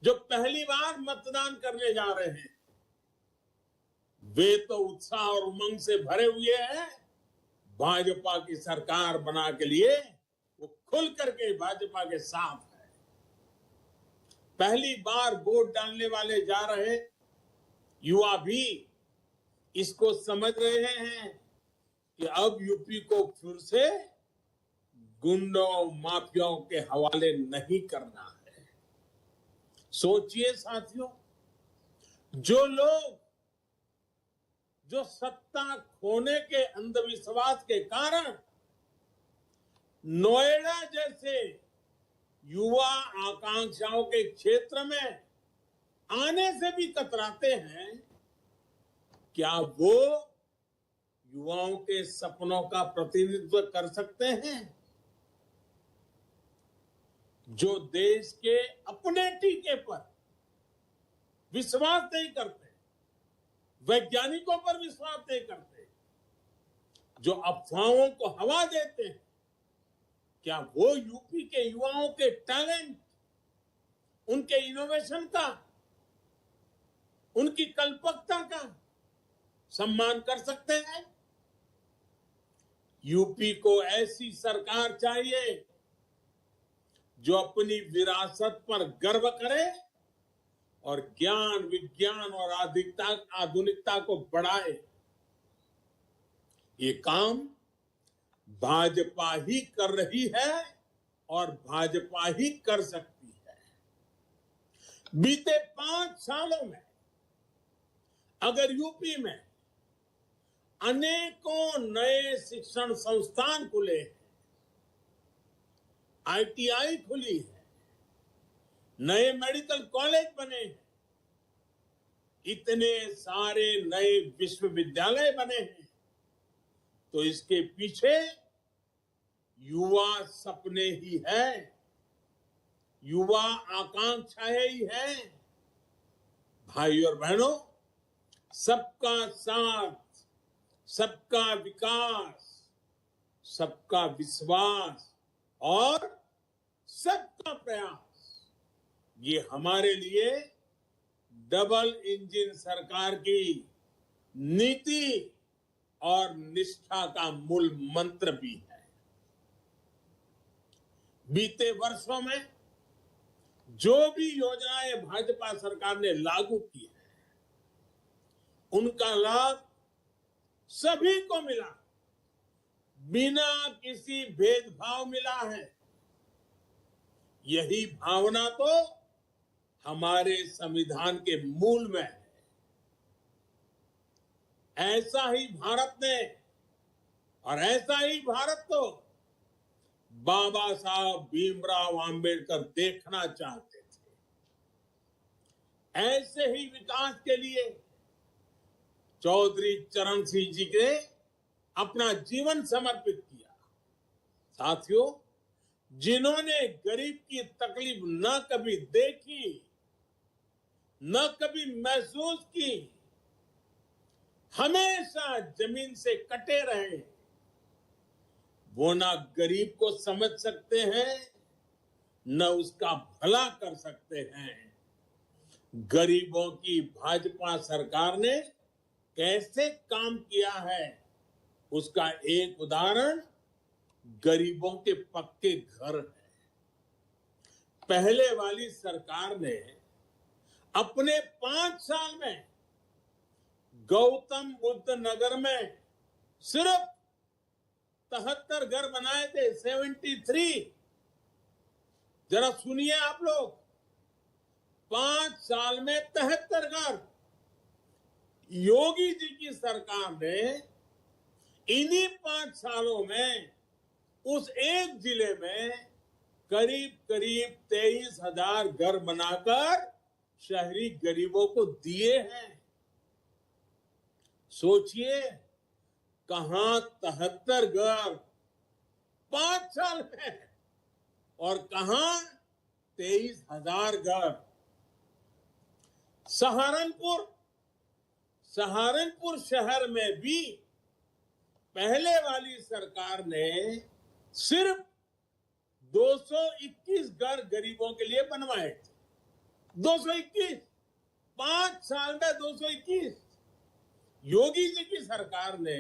जो पहली बार मतदान करने जा रहे हैं, वे तो उत्साह और उमंग से भरे हुए हैं। भाजपा की सरकार बना के लिए वो खुल करके भाजपा के साथ है। पहली बार वोट डालने वाले जा रहे युवा भी इसको समझ रहे हैं कि अब यूपी को फिर से गुंडों माफियाओं के हवाले नहीं करना है। सोचिए साथियों, जो सत्ता खोने के अंधविश्वास के कारण नोएडा जैसे युवा आकांक्षाओं के क्षेत्र में आने से भी कतराते हैं, क्या वो युवाओं के सपनों का प्रतिनिधित्व कर सकते हैं? जो देश के अपने टीके पर विश्वास नहीं करते, वैज्ञानिकों पर विश्वास नहीं करते, जो अफवाहों को हवा देते हैं, क्या वो यूपी के युवाओं के टैलेंट, उनके इनोवेशन का, उनकी कल्पकता का सम्मान कर सकते हैं? यूपी को ऐसी सरकार चाहिए जो अपनी विरासत पर गर्व करे और ज्ञान, विज्ञान और आधुनिकता को बढ़ाए। ये काम भाजपा ही कर रही है और भाजपा ही कर सकती है। बीते 5 सालों में अगर यूपी में अनेकों नए शिक्षण संस्थान खुले हैं, आईटीआई खुली है, नए मेडिकल कॉलेज बने हैं, इतने सारे नए विश्वविद्यालय बने हैं, तो इसके पीछे युवा सपने ही है, युवा आकांक्षाएं ही है। भाई और बहनों, सबका साथ, सबका विकास, सबका विश्वास और सबका प्रयास, ये हमारे लिए डबल इंजन सरकार की नीति और निष्ठा का मूल मंत्र भी है। बीते वर्षों में जो भी योजनाएं भाजपा सरकार ने लागू की है, उनका लाभ सभी को मिला, बिना किसी भेदभाव मिला है। यही भावना तो हमारे संविधान के मूल में है। ऐसा ही भारत ने और ऐसा ही भारत तो बाबा साहब भीमराव आंबेडकर देखना चाहते थे। ऐसे ही विकास के लिए चौधरी चरण सिंह जी ने अपना जीवन समर्पित किया। साथियों, जिन्होंने गरीब की तकलीफ न कभी देखी, न कभी महसूस की, हमेशा जमीन से कटे रहे, वो ना गरीब को समझ सकते हैं, न उसका भला कर सकते हैं। गरीबों की भाजपा सरकार ने कैसे काम किया है, उसका एक उदाहरण गरीबों के पक्के घर है। पहले वाली सरकार ने अपने 5 साल में गौतम बुद्ध नगर में सिर्फ 73 घर बनाए थे, 73। जरा सुनिए आप लोग, 5 साल में 73 घर। योगी जी की सरकार ने इन्हीं 5 सालों में उस एक जिले में करीब 23,000 घर बनाकर शहरी गरीबों को दिए हैं। सोचिए, कहां 73 घर 5 साल में और कहां 23,000 घर। सहारनपुर शहर में भी पहले वाली सरकार ने सिर्फ 221 घर गरीबों के लिए बनवाए थे। 221, 5 साल में 221। योगी जी की सरकार ने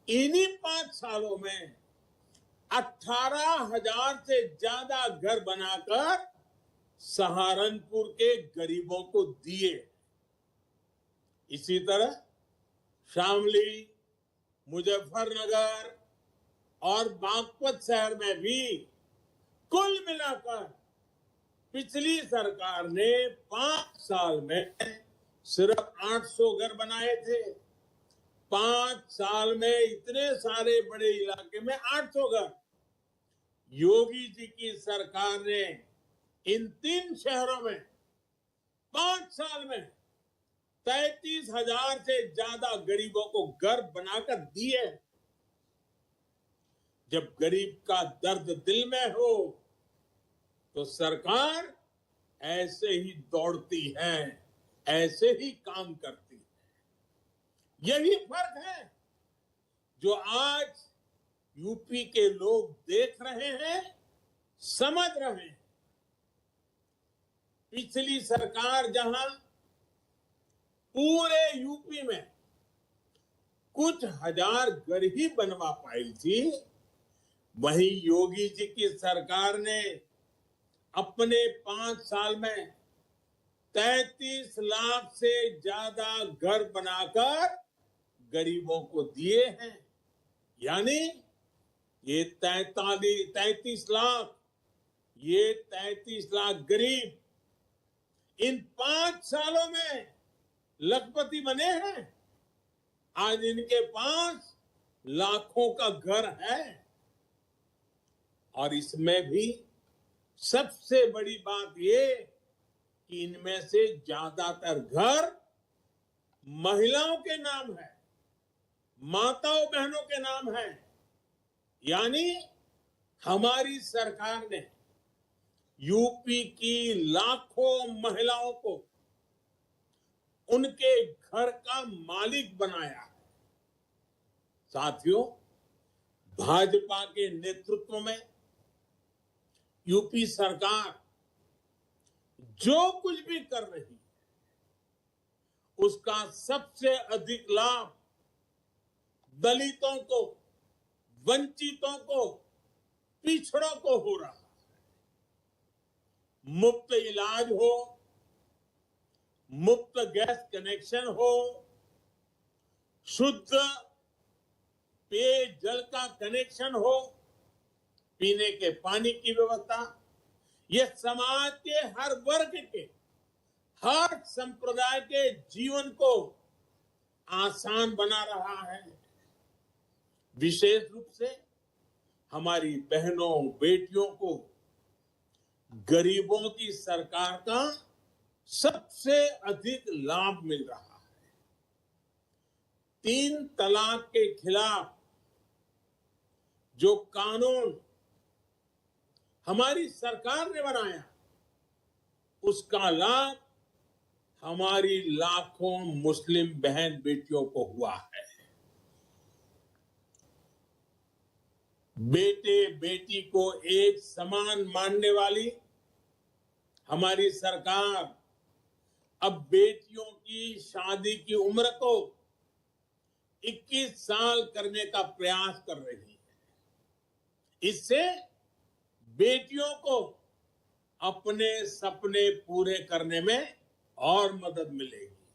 इन्हीं 5 सालों में 18,000 से ज्यादा घर बनाकर सहारनपुर के गरीबों को दिए। इसी तरह शामली, मुजफ्फरनगर और बागपत शहर में भी कुल मिलाकर पिछली सरकार ने 5 साल में सिर्फ 800 घर बनाए थे। 5 साल में इतने सारे बड़े इलाके में 800 घर। योगी जी की सरकार ने इन 3 शहरों में 5 साल में 33,000 से ज्यादा गरीबों को घर बनाकर दिए। जब गरीब का दर्द दिल में हो तो सरकार ऐसे ही दौड़ती है, ऐसे ही काम करती है। यही फर्क है जो आज यूपी के लोग देख रहे हैं, समझ रहे हैं। पिछली सरकार जहां पूरे यूपी में कुछ हजार घर ही बनवा पाई थी, वहीं योगी जी की सरकार ने अपने 5 साल में 33 लाख से ज्यादा घर बनाकर गरीबों को दिए हैं। यानी ये 33 लाख, ये 33 लाख गरीब इन 5 सालों में लखपति बने हैं। आज इनके पास लाखों का घर है। और इसमें भी सबसे बड़ी बात ये कि इनमें से ज्यादातर घर महिलाओं के नाम है, माताओं बहनों के नाम है। यानी हमारी सरकार ने यूपी की लाखों महिलाओं को उनके घर का मालिक बनाया है। साथियों, भाजपा के नेतृत्व में यूपी सरकार जो कुछ भी कर रही है, उसका सबसे अधिक लाभ दलितों को, वंचितों को, पिछड़ों को हो रहा है। मुफ्त इलाज हो, मुफ्त गैस कनेक्शन हो, शुद्ध पेयजल का कनेक्शन हो, पीने के पानी की व्यवस्था, यह समाज के हर वर्ग के, हर संप्रदाय के जीवन को आसान बना रहा है। विशेष रूप से हमारी बहनों, बेटियों को गरीबों की सरकार का सबसे अधिक लाभ मिल रहा है। 3 तलाक के खिलाफ जो कानून हमारी सरकार ने बनाया, उसका लाभ हमारी लाखों मुस्लिम बहन बेटियों को हुआ है। बेटे बेटी को एक समान मानने वाली हमारी सरकार अब बेटियों की शादी की उम्र को 21 साल करने का प्रयास कर रही है। इससे बेटियों को अपने सपने पूरे करने में और मदद मिलेगी।